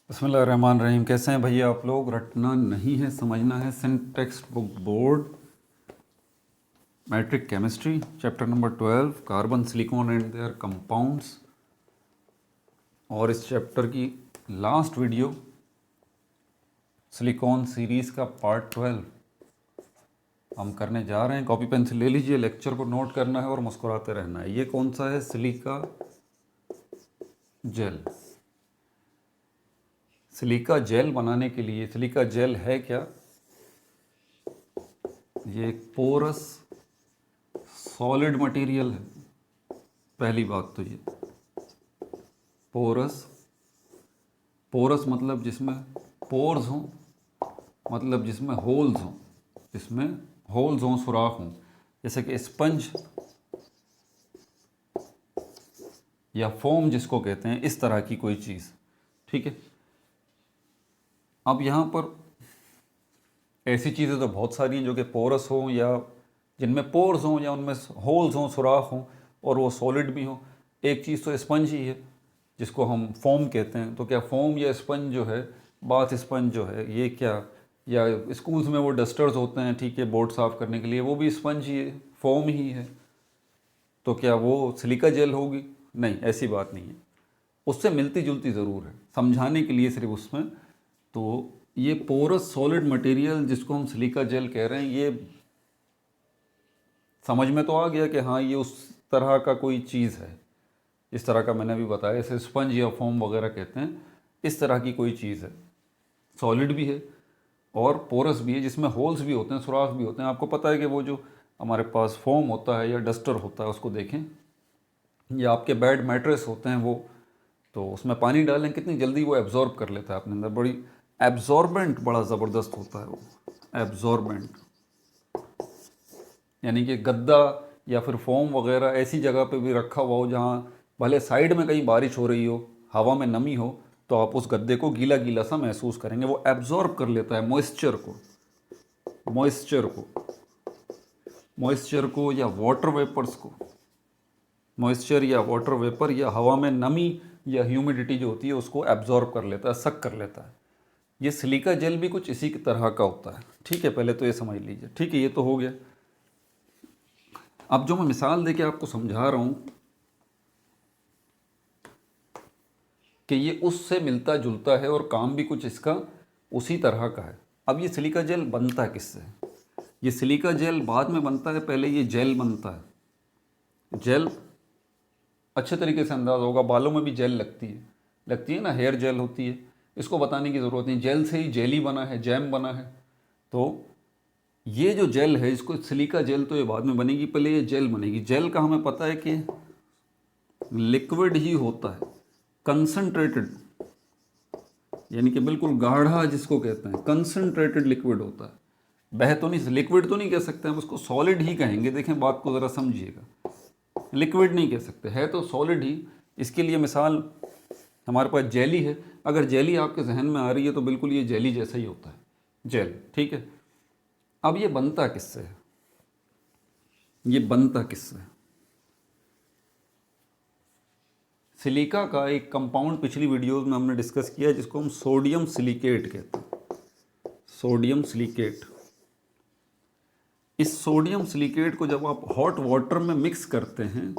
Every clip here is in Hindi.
बिस्मिल्लाहिर्रहमानिर्रहीम। कैसे हैं भैया आप लोग? रटना नहीं है, समझना है। सिंटेक्स्ट book board, matric chemistry, chapter number 12, carbon silicon and their compounds. और इस चैप्टर की लास्ट वीडियो सिलिकॉन सीरीज़ का पार्ट 12 हम करने जा रहे हैं। कॉपी पेंसिल ले लीजिए, लेक्चर को नोट करना है और मुस्कुराते रहना है। ये कौन सा है? Silica gel. सिलिका जेल बनाने के लिए, सिलिका जेल है क्या? ये एक पोरस सॉलिड मटेरियल है। पहली बात तो ये पोरस, पोरस मतलब जिसमें पोर्स हों, मतलब जिसमें होल्स हों, जिसमें होल्स हों, सुराख हों, जैसे कि स्पंज या फोम जिसको कहते हैं, इस तरह की कोई चीज़। ठीक है। अब यहाँ पर ऐसी चीज़ें तो बहुत सारी हैं जो कि पोरस हों या जिनमें पोर्स हों या उनमें होल्स हों, सुराख हों, और वो सॉलिड भी हों। एक चीज़ तो स्पंज ही है जिसको हम फोम कहते हैं। तो क्या फोम या स्पंज जो है, बाथ स्पंज जो है, ये क्या, या स्कूल्स में वो डस्टर्स होते हैं, ठीक है, बोर्ड साफ़ करने के लिए, वो भी स्पंज ही है, फोम ही है। तो क्या वो सिलिका जेल होगी? नहीं, ऐसी बात नहीं है। उससे मिलती जुलती ज़रूर है, समझाने के लिए सिर्फ उसमें। तो ये पोरस सॉलिड मटेरियल जिसको हम सिलिका जेल कह रहे हैं, ये समझ में तो आ गया कि हाँ, ये उस तरह का कोई चीज़ है, इस तरह का मैंने अभी बताया, इसे स्पंज या फोम वगैरह कहते हैं। इस तरह की कोई चीज़ है, सॉलिड भी है और पोरस भी है, जिसमें होल्स भी होते हैं, सुराख भी होते हैं। आपको पता है कि वो जो हमारे पास फोम होता है या डस्टर होता है, उसको देखें, या आपके बेड मैट्रेस होते हैं वो, तो उसमें पानी डालें, कितनी जल्दी वो एब्जॉर्ब कर लेता है अपने अंदर। बड़ी एब्जॉर्बेंट, बड़ा ज़बरदस्त होता है वो एब्जॉर्बेंट। यानी कि गद्दा या फिर फोम वगैरह ऐसी जगह पे भी रखा हुआ हो जहाँ भले साइड में कहीं बारिश हो रही हो, हवा में नमी हो, तो आप उस गद्दे को गीला गीला सा महसूस करेंगे। वो एब्जॉर्ब कर लेता है मॉइस्चर को, मॉइस्चर को, मॉइस्चर को या वाटर वेपर्स को। मॉइस्चर या वाटर वेपर या हवा में नमी या ह्यूमिडिटी जो होती है उसको एब्जॉर्ब कर लेता है, सक कर लेता है। ये सिलिका जेल भी कुछ इसी की तरह का होता है। ठीक है, पहले तो ये समझ लीजिए। ठीक है, ये तो हो गया। अब जो मैं मिसाल देके आपको समझा रहा हूँ कि ये उससे मिलता जुलता है और काम भी कुछ इसका उसी तरह का है। अब ये सिलिका जेल बनता है किससे? ये सिलिका जेल बाद में बनता है, पहले ये जेल बनता है। जेल अच्छे तरीके से अंदाज़ होगा, बालों में भी जेल लगती है ना, हेयर जेल होती है। इसको बताने की ज़रूरत नहीं, जेल से ही जेली बना है, जैम बना है। तो ये जो जेल है, इसको सिलिका जेल तो ये बाद में बनेगी, पहले ये जेल बनेगी। जेल का हमें पता है कि लिक्विड ही होता है, कंसंट्रेटेड, यानी कि बिल्कुल गाढ़ा जिसको कहते हैं, कंसंट्रेटेड लिक्विड होता है। बह तो नहीं, लिक्विड तो नहीं कह सकते हम उसको, सॉलिड ही कहेंगे। देखें, बात को ज़रा समझिएगा, लिक्विड नहीं कह सकते, है तो सॉलिड ही। इसके लिए मिसाल हमारे पास जेली है। अगर जेली आपके जहन में आ रही है तो बिल्कुल ये जेली जैसा ही होता है, जेल। ठीक है। अब ये बनता किससे है? ये बनता किससे है? सिलिका का एक कंपाउंड पिछली वीडियोस में हमने डिस्कस किया जिसको हम सोडियम सिलिकेट कहते हैं, सोडियम सिलिकेट। इस सोडियम सिलिकेट को जब आप हॉट वाटर में मिक्स करते हैं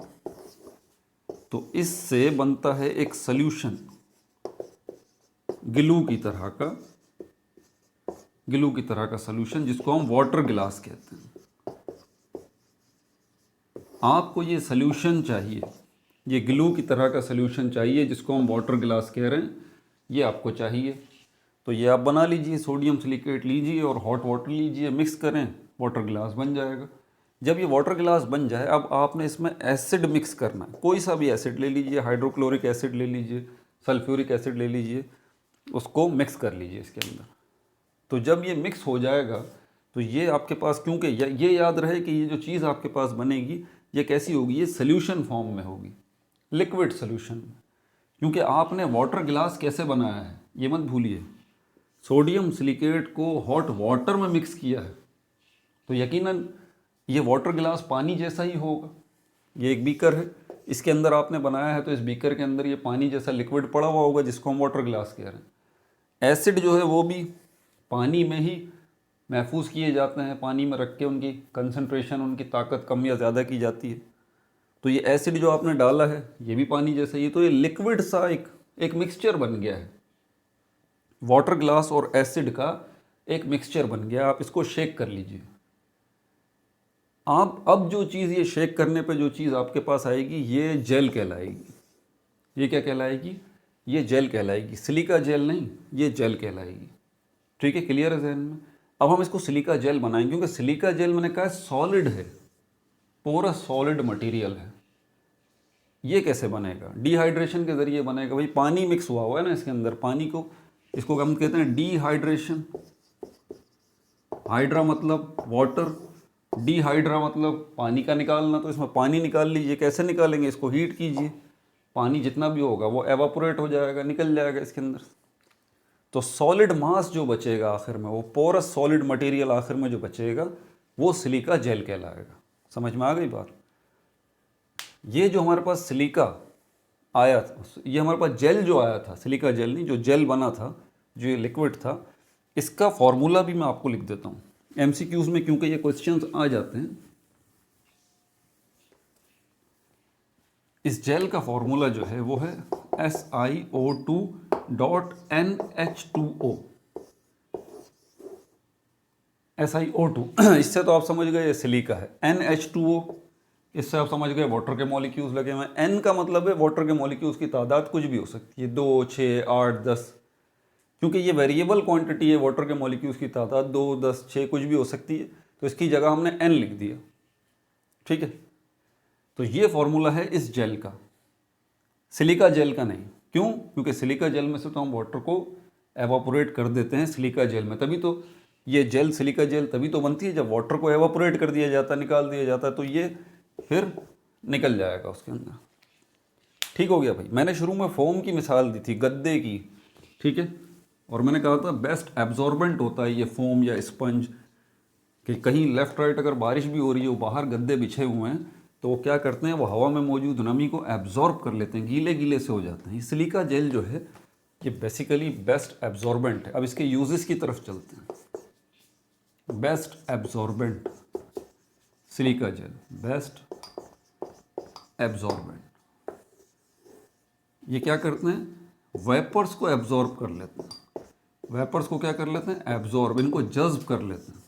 तो इससे बनता है एक सल्यूशन, गिलू की तरह का, गिलू की तरह का सल्यूशन, जिसको हम वाटर गिलास कहते हैं। आपको ये सल्यूशन चाहिए, ये ग्लू की तरह का सल्यूशन चाहिए जिसको हम वाटर गिलास कह रहे हैं, ये आपको चाहिए। तो ये आप बना लीजिए, सोडियम सिलिकेट लीजिए और हॉट वाटर लीजिए, मिक्स करें, वाटर गिलास बन जाएगा। जब ये वाटर गिलास बन जाए, अब आपने इसमें एसिड मिक्स करना है। कोई सा भी एसिड ले लीजिए, हाइड्रोक्लोरिक एसिड ले लीजिए, सल्फ्यूरिक एसिड ले लीजिए, उसको मिक्स कर लीजिए इसके अंदर। तो जब ये मिक्स हो जाएगा तो ये आपके पास, क्योंकि ये याद रहे कि ये जो चीज़ आपके पास बनेगी ये कैसी होगी, ये सल्यूशन फॉर्म में होगी, लिक्विड सल्यूशन में। क्योंकि आपने वाटर गिलास कैसे बनाया है ये मत भूलिए, सोडियम सिलिकेट को हॉट वाटर में मिक्स किया है, तो यकीनन ये वाटर गिलास पानी जैसा ही होगा। ये एक बीकर है, इसके अंदर आपने बनाया है, तो इस बीकर के अंदर ये पानी जैसा लिक्विड पड़ा हुआ होगा जिसको हम वाटर गिलास कह रहे हैं। एसिड जो है वो भी पानी में ही महफूज किए जाते हैं, पानी में रख के उनकी कंसंट्रेशन, उनकी ताकत कम या ज़्यादा की जाती है। तो ये एसिड जो आपने डाला है ये भी पानी जैसा ही है, तो ये लिक्विड सा एक मिक्सचर बन गया है, वाटर ग्लास और एसिड का एक मिक्सचर बन गया। आप इसको शेक कर लीजिए। आप अब जो चीज़ ये शेक करने पे जो चीज़ आपके पास आएगी ये जेल कहलाएगी। ये क्या कहलाएगी? ये जेल कहलाएगी, सिलिका जेल नहीं, ये जेल कहलाएगी। ठीक है, क्लियर है जहन में? अब हम इसको सिलिका जेल बनाएंगे, क्योंकि सिलिका जेल मैंने कहा सॉलिड है, पूरा सॉलिड मटेरियल है। ये कैसे बनेगा? डिहाइड्रेशन के ज़रिए बनेगा। भाई पानी मिक्स हुआ है ना इसके अंदर, पानी को, इसको हम कहते हैं डिहाइड्रेशन। हाइड्रा मतलब वाटर, डिहाइड्रा मतलब पानी का निकालना। तो इसमें पानी निकाल लीजिए। कैसे निकालेंगे? इसको हीट कीजिए, पानी जितना भी होगा वो एवापोरेट हो जाएगा, निकल जाएगा इसके अंदर। तो सॉलिड मास जो बचेगा आखिर में, वो पोरस सॉलिड मटेरियल आखिर में जो बचेगा वो सिलिका जेल कहलाएगा। समझ में आ गई बात? ये जो हमारे पास सिलिका आया था, ये हमारे पास जेल जो आया था, सिलिका जेल नहीं, जो जेल बना था, जो ये लिक्विड था, इसका फॉर्मूला भी मैं आपको लिख देता हूँ एमसीक्यूज में, क्योंकि ये क्वेश्चंस आ जाते हैं। इस जेल का फॉर्मूला जो है वो है SiO2.NH2O। SiO2 इससे तो आप समझ गए ये सिलिका है। NH2O, इससे आप समझ गए वाटर के मॉलिक्यूल्स लगे हुए हैं। N का मतलब है वाटर के मॉलिक्यूल्स की तादाद कुछ भी हो सकती है, 2, 6, 8, 10, क्योंकि ये वेरिएबल क्वांटिटी है। वाटर के मॉलिक्यूल्स की तादाद 2, 10, 6 कुछ भी हो सकती है, तो इसकी जगह हमने N लिख दिया। ठीक है, तो ये फॉर्मूला है इस जेल का, सिलिका जेल का नहीं। क्यों? क्योंकि सिलिका जेल में से तो हम वाटर को एवापोरेट कर देते हैं सिलिका जेल में, तभी तो ये जेल, सिलिका जेल तभी तो बनती है जब वाटर को एवापोरेट कर दिया जाता है, निकाल दिया जाता है, तो ये फिर निकल जाएगा उसके अंदर। ठीक हो गया भाई? मैंने शुरू में फोम की मिसाल दी थी, गद्दे की। ठीक है, और मैंने कहा था बेस्ट एब्जॉर्बेंट होता है ये फोम या स्पंज, कि कहीं लेफ्ट राइट अगर बारिश भी हो रही है, वो बाहर गद्दे बिछे हुए हैं, तो वो क्या करते हैं, वो हवा में मौजूद नमी को एब्जॉर्ब कर लेते हैं, गीले गीले से हो जाते हैं। सिलिका जेल जो है ये बेसिकली बेस्ट एब्जॉर्बेंट है। अब इसके यूजेस की तरफ चलते हैं। Best absorbent silica gel, best absorbent. ये क्या करते हैं? वेपर्स को एब्जॉर्ब कर लेते हैं। वेपर्स को क्या कर लेते हैं? एब्जॉर्ब, इनको जज्ब कर लेते हैं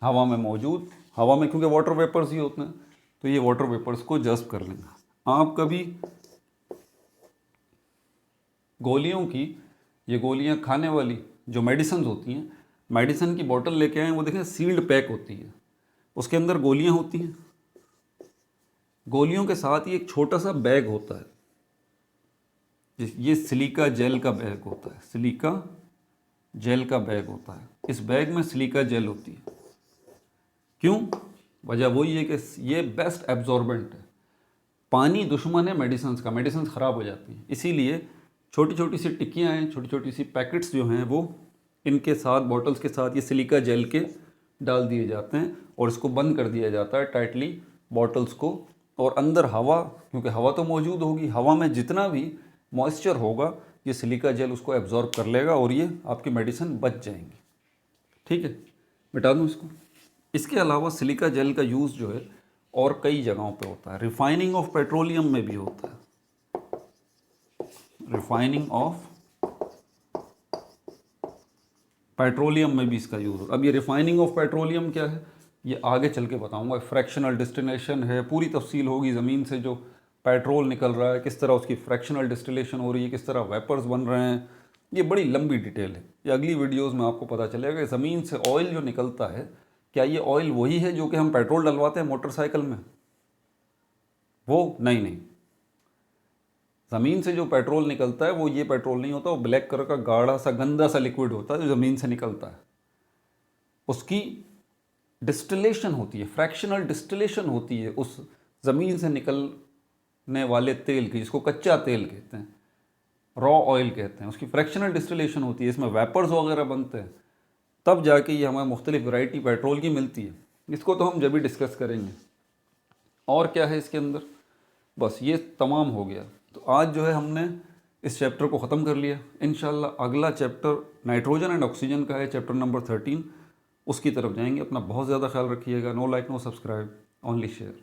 हवा में मौजूद, हवा में क्योंकि वाटर वेपर्स ही होते हैं, तो ये वाटर वेपर्स को जज्ब कर लेंगे। आप कभी गोलियों की, ये गोलियां खाने वाली जो मेडिसिन होती हैं, मेडिसिन की बोतल लेके आए, वो देखें सील्ड पैक होती है, उसके अंदर गोलियां होती हैं। गोलियों के साथ ही एक छोटा सा बैग होता है, ये सिलिका जेल का बैग होता है, सिलिका जेल का बैग होता है। इस बैग में सिलिका जेल होती है। क्यों? वजह वही है कि ये बेस्ट एब्जॉर्बेंट है। पानी दुश्मन है मेडिसिन का, मेडिसिन ख़राब हो जाती हैं, इसीलिए छोटी छोटी सी टिक्कियाँ हैं, छोटी छोटी सी पैकेट्स जो हैं वो इनके साथ, बॉटल्स के साथ ये सिलिका जेल के डाल दिए जाते हैं, और इसको बंद कर दिया जाता है टाइटली बॉटल्स को। और अंदर हवा, क्योंकि हवा तो मौजूद होगी, हवा में जितना भी मॉइस्चर होगा ये सिलिका जेल उसको एब्जॉर्ब कर लेगा, और ये आपकी मेडिसिन बच जाएंगी। ठीक है, मिटा दूँ इसको। इसके अलावा सिलिका जेल का यूज़ जो है और कई जगहों पे होता है। रिफाइनिंग ऑफ पेट्रोलियम में भी होता है, रिफाइनिंग ऑफ पेट्रोलियम में भी इसका यूज़ होता है। अब ये रिफाइनिंग ऑफ पेट्रोलियम क्या है ये आगे चल के बताऊंगा। फ्रैक्शनल डिस्टिलेशन है, पूरी तफसील होगी। ज़मीन से जो पेट्रोल निकल रहा है किस तरह उसकी फ्रैक्शनल डिस्टिलेशन हो रही है, किस तरह वेपर्स बन रहे हैं, ये बड़ी लंबी डिटेल है। ये अगली वीडियोस में आपको पता चलेगा कि ज़मीन से ऑयल जो निकलता है, क्या ये ऑयल वही है जो कि हम पेट्रोल डलवाते हैं मोटरसाइकिल में? वो नहीं। ज़मीन से जो पेट्रोल निकलता है वो ये पेट्रोल नहीं होता, वो ब्लैक कलर का गाढ़ा सा गंदा सा लिक्विड होता है जो ज़मीन से निकलता है। उसकी डिस्टिलेशन होती है, फ्रैक्शनल डिस्टिलेशन होती है उस ज़मीन से निकलने वाले तेल की, जिसको कच्चा तेल कहते हैं, रॉ ऑयल कहते हैं। उसकी फ्रैक्शनल डिस्टिलेशन होती है, इसमें वेपर्स वगैरह बनते हैं, तब जाके ये हमें मुख्तलिफ वैरायटी पेट्रोल की मिलती है। इसको तो हम जब भी डिस्कस करेंगे। और क्या है इसके अंदर, बस ये तमाम हो गया। तो आज जो है हमने इस चैप्टर को ख़त्म कर लिया। इंशाल्लाह अगला चैप्टर नाइट्रोजन एंड ऑक्सीजन का है, चैप्टर नंबर 13, उसकी तरफ जाएंगे। अपना बहुत ज़्यादा ख्याल रखिएगा। No like no subscribe, only share.